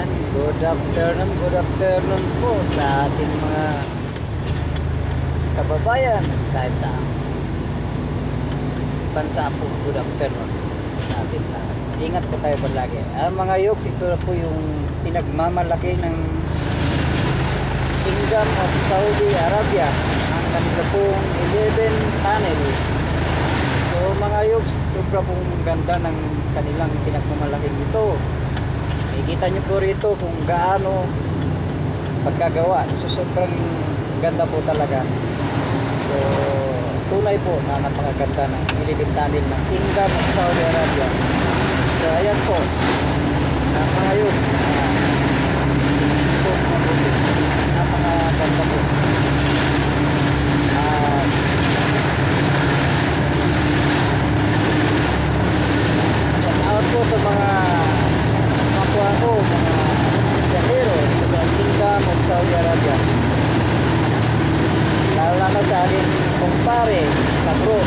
Good afternoon po sa ating mga kababayan kahit sa bansa po. Good afternoon sa atin lahat. Ingat po tayo palagi. Mga yoks, ito na po yung pinagmamalaki ng Kingdom of Saudi Arabia, ang kanila pong 11 tunnel. So mga yoks, sobra pong ganda ng kanilang pinagmamalaking ito. Makikita nyo po rito kung gaano pagkagawa. So sobrang ganda po talaga. So tunay po na napakaganda ng 11 tunnel ng Kingdom of Saudi Arabia. So ayan po mga youths, napakaganda po. Shout out po sa mga kapwa ko, mga biyahero dito sa Kingdom of Saudi Arabia, lalo na sa aking kumpare na bro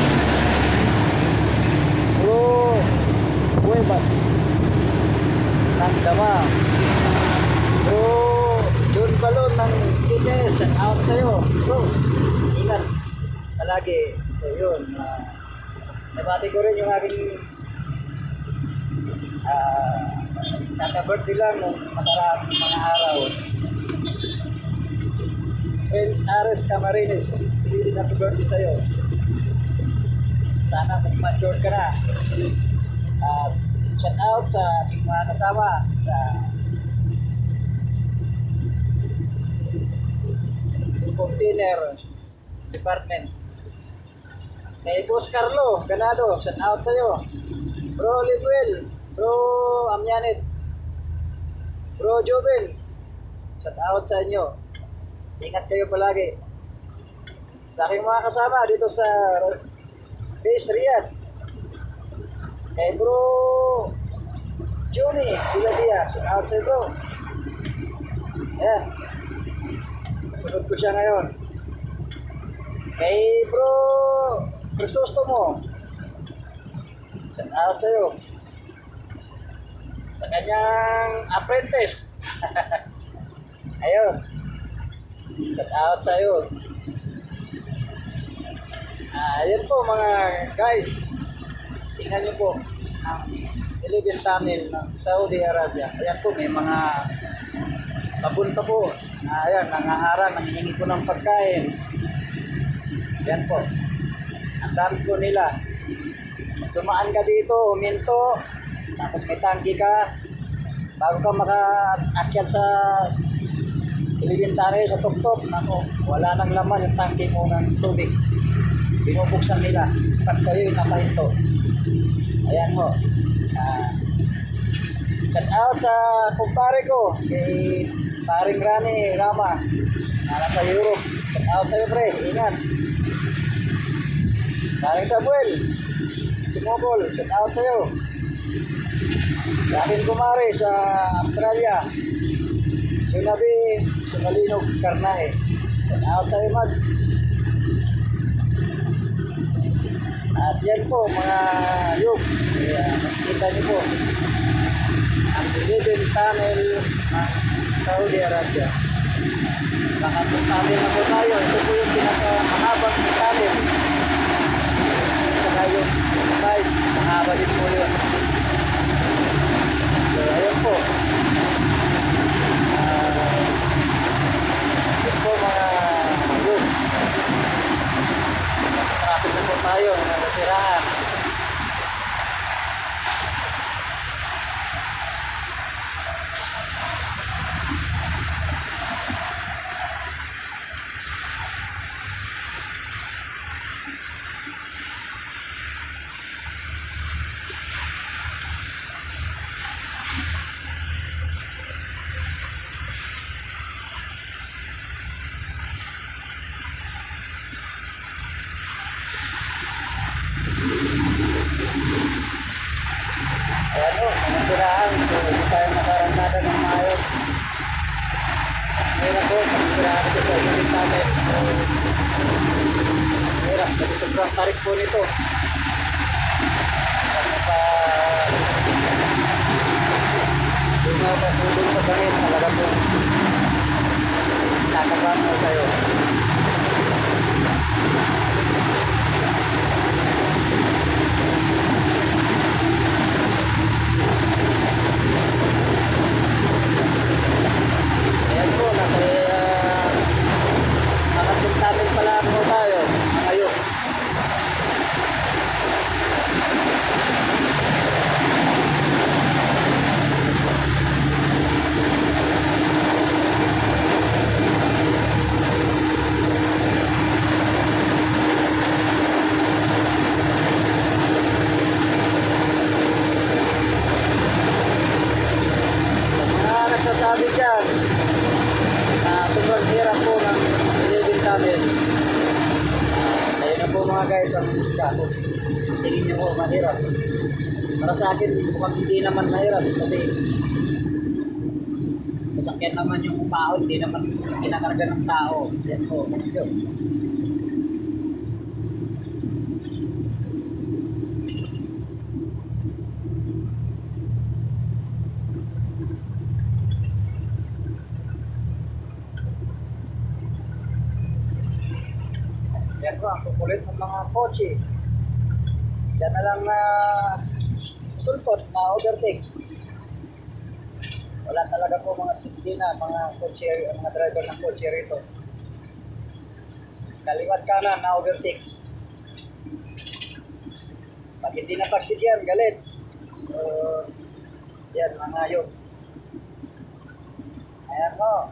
Cuevas ng Damam, bro John Balon ng TTS. Shout out sa'yo bro, ingat palagi. So yun, nabati ko rin yung aking kaka-birthday lang nung nakaraang mga araw, Prince Ares Camarines. Hindi din happy birthday sa'yo. Sana mag-mature ka na. Shout out sa aking mga kasama sa container department. Kay Boss Carlo Ganado, shout out sa'yo. Bro Libuel, Bro Amyanit, Bro Joven, shout out sa inyo. Ingat kayo palagi. Sa aking mga kasama dito sa Base Riyadh, kay Bro Johnny Diladia, shout out sa bro. Ayan, kasunod ko siya ngayon. Kay Bro Crisostomo, shout out sa'yo. Sa kanyang apprentice ayun, shout out sa'yo. Ayun po mga guys, tingnan nyo po ang 11 tunnel ng Saudi Arabia. Ayan po, may mga babon pa po. Ayan, nangaharang, nangihingi po ng pagkain. Ayan po, ang dami po nila. Dumaan ka dito, huminto, tapos may tangki ka, bago ka maka-akyat sa 11 tunnel sa tuktok, nako, wala nang laman yung tangki mo ng tubig. Binubuksan nila pag kayo'y nakahinto. Ayan ho. Shout out sa kumpare ko, kay paring Rani Rama na nasa Europe. Shout out sa'yo pre, ingat. Paring Samuel Sumobol, shout out sa'yo. Sa akin kumare sa Australia, Sunabi Sumalinog Karnahe, shout out sa'yo Mads. At yan po mga yuks, makikita nyo po ang 11 tunnel ng Saudi Arabia. Tunnel na po tayo. Ito po yung pinakamahabang tunnel. At saka yung 5, mahaba din po yun. So ayun po, yun po mga yuks. Traffic na po tayo ng nasiraan. Ayan o, nasiraan. So hindi tayo nakarangkada ng maayos. Ngayon po, nasiraan ito sa unit natin. So hirap kasi sobrang tarik po nito. Ano pa patulong sa bangin. para po kakabahan po kayo. Ayan po, nasa pangatlong tunnel pala po tayo, mga yuks. Sa mga nagsasabi dyan na sobrang hirap po ng 11 tunnel, ayun na po mga guys ang musika po. Tingin nyo po mahirap. Para sa akin, mukhang hindi naman mahirap kasi sasakyan naman yung umahon, hindi naman kinakarga ng tao. Yan po, yun. Yan po, ang kukulit ng mga kotse. Yan na lang na sulpot, na overtake. Wala talaga po mga disiplina, mga kotse, mga driver ng kotse rito. Kaliwat kanan na overtake. Pag hindi na pagbigyan, galit. So, yan mga yuks. Ayan po.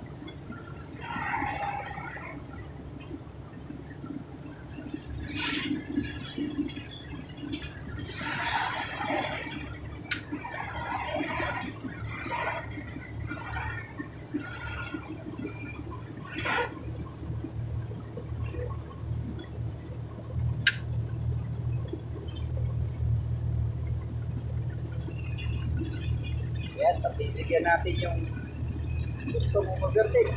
Yan, pagbibigyan natin yung gusto mong overtake.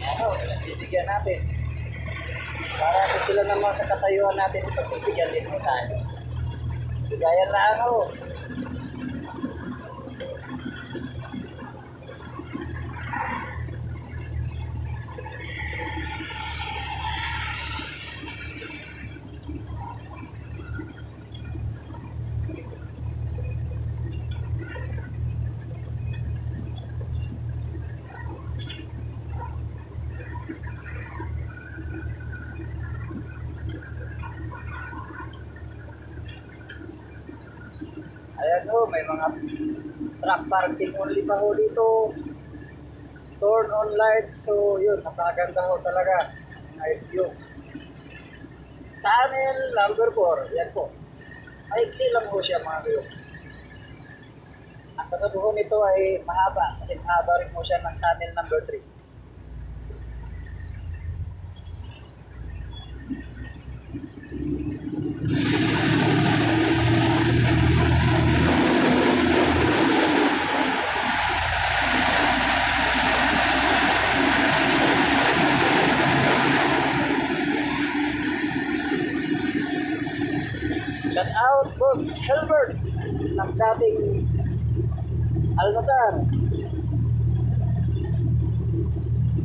Ano, pagbibigyan natin. Para kung sila naman sa katayuan natin, pagbibigyan din mo tayo. Bigayan lang ako. Ayan ho, may mga truck parking only pa ho dito. Turn on lights, so yun, napakaganda ho talaga. Night views. Tunnel number 4, yan po. Maikli lang ho siya mga views. Ang kasabuhan nito ay mahaba, kasi mahaba rin ho siya ng tunnel number 3. Shout out, Boss Helbert ng dating Almasar.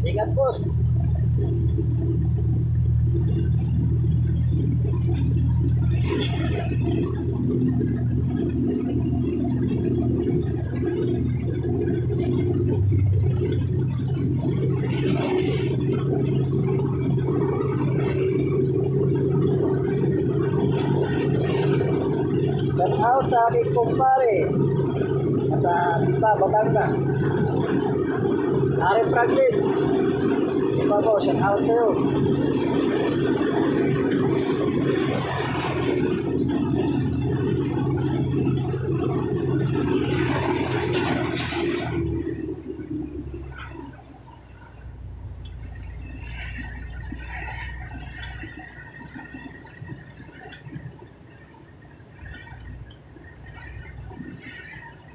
Ingat, boss. Shout out sa aking kumpare sa Tipa, Batangas. Ari Franklin. Tipa po, shout out sa'yo.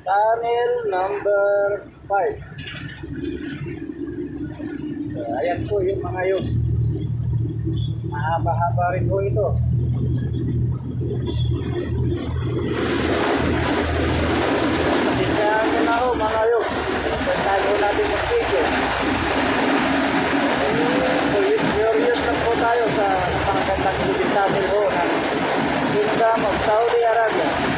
Tunnel number 5. So, ayan po yung mga yuks. Mahaba-haba rin po ito. Pasensyahan nyo na ho mga yog. First time ho natin mag-video. Curious lang po tayo sa napakagandang living tunnel ho ng Kingdom of Saudi Arabia.